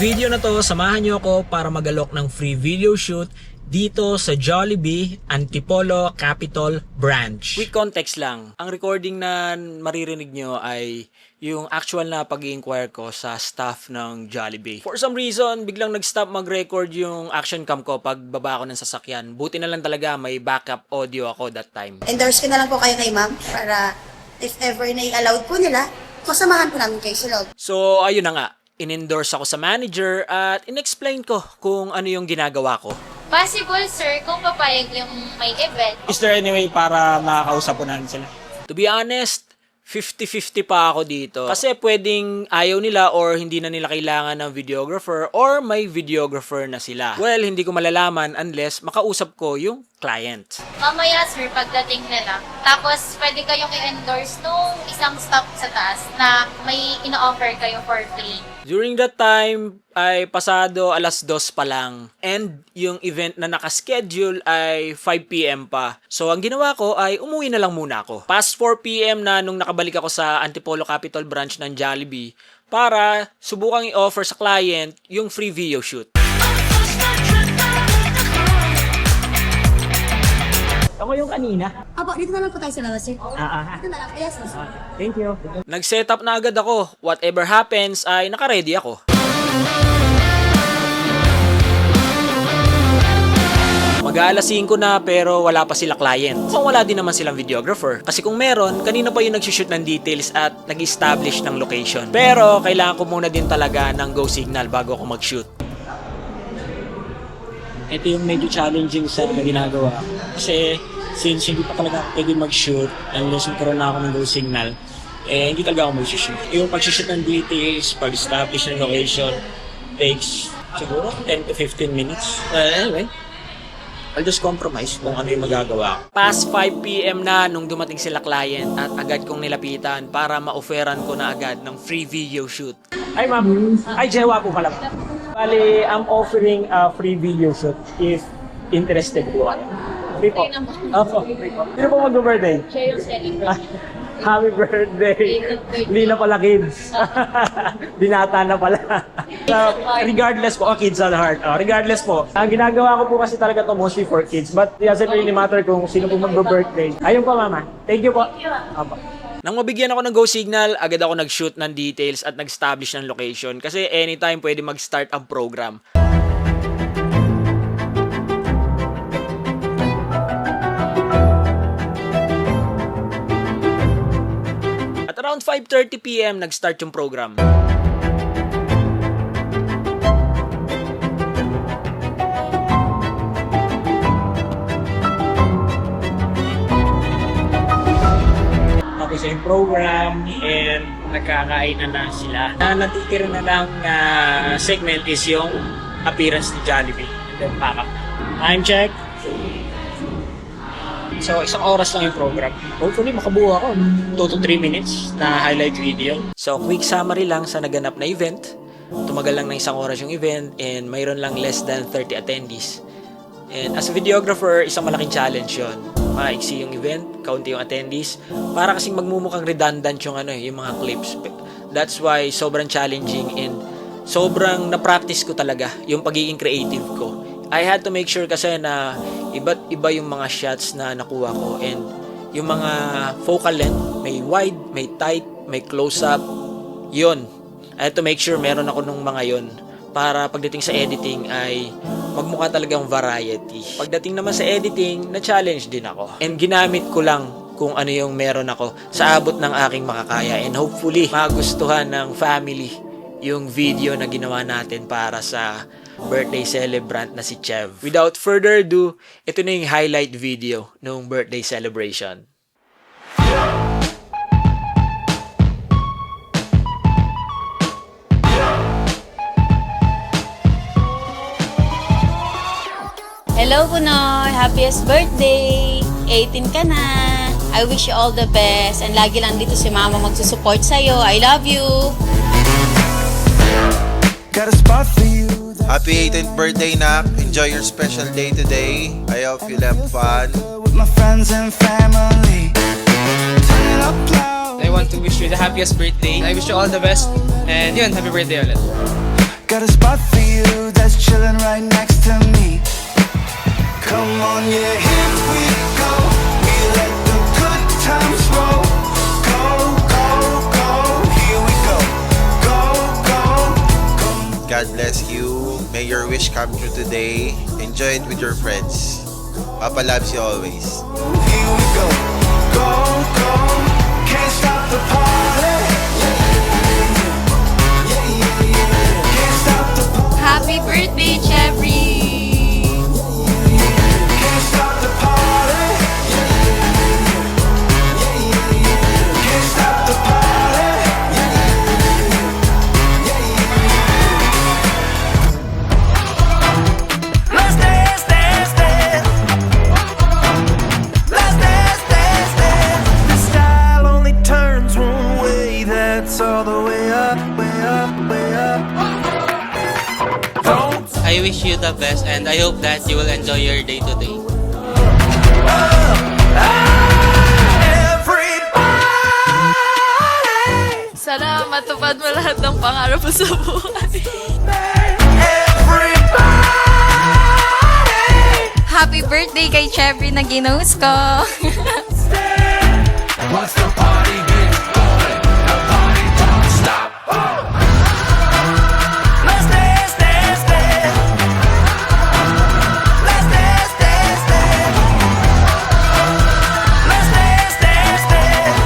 video na to, samahan nyo ako para magalok ng free video shoot dito sa Jollibee Antipolo Capitol Branch. Quick context lang, ang recording na maririnig nyo ay yung actual na pag-i-inquire ko sa staff ng Jollibee. For some reason, biglang nag-stop mag-record yung action cam ko pag baba ako ng sasakyan. Buti na lang talaga may backup audio ako that time. Endorse ko na lang po kayo kay ma'am para if ever na i-allowed po nila, kasamahan po namin kayo sa loob. So, ayun na nga. In-endorse ako sa manager at in-explain ko kung ano yung ginagawa ko. Possible, sir, kung papayag yung may event. Is there any way para makakausap po namin sila? To be honest, 50-50 pa ako dito. Kasi pwedeng ayaw nila or hindi na nila kailangan ng videographer or may videographer na sila. Well, hindi ko malalaman unless makausap ko yung client. Mamaya, sir, pagdating nila. Tapos, pwede kayong i-endorse nung isang stop sa taas na may ino-offer kayo for free. During that time, ay pasado 2:00 pa lang. And yung event na nakaschedule ay 5 PM pa. So, ang ginawa ko ay umuwi na lang muna ako. Past 4 PM na nung nakabalik ako sa Antipolo Capitol Branch ng Jollibee para subukang i-offer sa client yung free video shoot. Ako yung kanina. Apo, dito na lang po tayo sa labas, sir. Dito na lang. Yes, yes. Thank you. Nag-set up na agad ako. Whatever happens ay naka-ready ako. Mag-aalas 5 na pero wala pa sila client. So wala din naman silang videographer. Kasi kung meron, kanina pa yung nag-shoot ng details at nag-establish ng location. Pero kailangan ko muna din talaga ng go signal bago ako mag-shoot. Ito yung medyo challenging sa ginagawa. Kasi since hindi pa talaga pwede mag-shoot unless magkaroon na ako ng go signal, hindi talaga ako mag-shoot. Yung pag-shoot ng details, pag-establish ng location, takes siguro 10 to 15 minutes. Anyway, I'll just compromise kung ano yung magagawa. Past 5 PM na nung dumating sila client at agad kong nilapitan para ma-offeran ko na agad ng free video shoot. Ay ma'am, ay Jewa po pala. Bali, I'm offering a free video shoot if interested po. Free po. Opo, free po. Sino po mag-birthday? Siya yung celebrate. Happy birthday! Hindi na pala kids. Binata na pala. Regardless po, kids at heart. Regardless po, ang ginagawa ko po kasi talaga to mostly for kids. But it doesn't really matter kung sino po mag-birthday. Ayun po mama. Thank you po. Opo. Nang mabigyan ako ng go signal, agad ako nag-shoot ng details at nag-establish ng location kasi anytime pwede mag-start ang program. At around 5:30 PM, nag-start yung program. Tapos yung program and nagkakainan na sila. Natitira na lang segment is yung appearance ni Jollibee and then pack up. Time check. So, 1 oras lang yung program. Hopefully, makabuo ako 2 to 3 minutes na highlight video. So, quick summary lang sa naganap na event. Tumagal lang ng 1 oras yung event and mayroon lang less than 30 attendees. And as a videographer, isang malaking challenge yun. Maiksi yung event, kaunti yung attendees. Para kasing magmumukhang redundant yung, yung mga clips. That's why sobrang challenging and sobrang na-practice ko talaga yung pagiging creative ko. I had to make sure kasi na iba't iba yung mga shots na nakuha ko and yung mga focal length, may wide, may tight, may close-up, yun. I had to make sure meron ako nung mga yun para pagdating sa editing ay magmukha talagang variety. Pagdating naman sa editing, na-challenge din ako. And ginamit ko lang kung ano yung meron ako sa abot ng aking makakaya and hopefully magustuhan ng family yung video na ginawa natin para sa birthday celebrant na si Chev. Without further ado, ito na yung highlight video ng birthday celebration. Hello, Punoy! Happiest birthday! 18 ka na! I wish you all the best and lagi lang dito si Mama magsusupport sa'yo. I love you! Got a spot for you. Happy 18th birthday, Nak. Enjoy your special day today. I hope you'll have fun. With my friends and family. Turn it up loud. I want to wish you the happiest birthday. I wish you all the best. And yun, happy birthday ulit. Got a spot for you that's chilling right next to me. Come on, yeah, here we go. We let the good times roll. Go, go, go. Here we go. Go, go, go. God bless you. May your wish come true today. Enjoy it with your friends. Papa loves you always. Here we go. Go, go. Can't stop the party. Can't stop the party. Happy birthday, Jeffrey! Can't stop the party. Can't stop the party. Let's dance, dance, dance. Let's dance, dance, dance. The style only turns one way. That's all the way up, way up, way up. Don't I wish you the best and I hope that you will enjoy your day today. everybody. Sana matupad mo lahat ng pangarap mo sa buhay. Happy birthday kay Jeffrey na ginost ko. Once the party gets going, the party don't stop. Let's dance, dance, dance. Let's dance, dance, dance. Let's dance, dance, dance.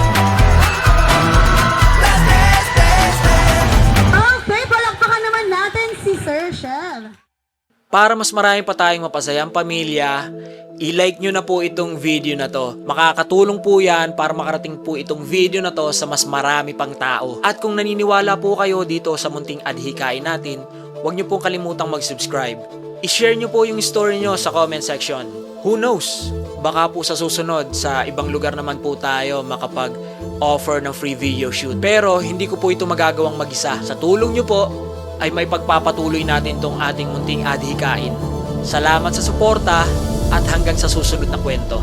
Let's dance, dance, dance. Okay, palakpakan naman natin si Sir Chef. Para mas marami pa tayong mapasayang pamilya, i-like nyo na po itong video na to. Makakatulong po yan para makarating po itong video na to sa mas marami pang tao. At kung naniniwala po kayo dito sa munting adhikain natin, huwag nyo pong kalimutang mag-subscribe. I-share nyo po yung story nyo sa comment section. Who knows? Baka po sa susunod, sa ibang lugar naman po tayo makapag-offer ng free video shoot. Pero hindi ko po ito magagawang mag-isa. Sa tulong nyo po, ay may pagpapatuloy natin tong ating munting adhikain. Salamat sa suporta at hanggang sa susunod na kwento.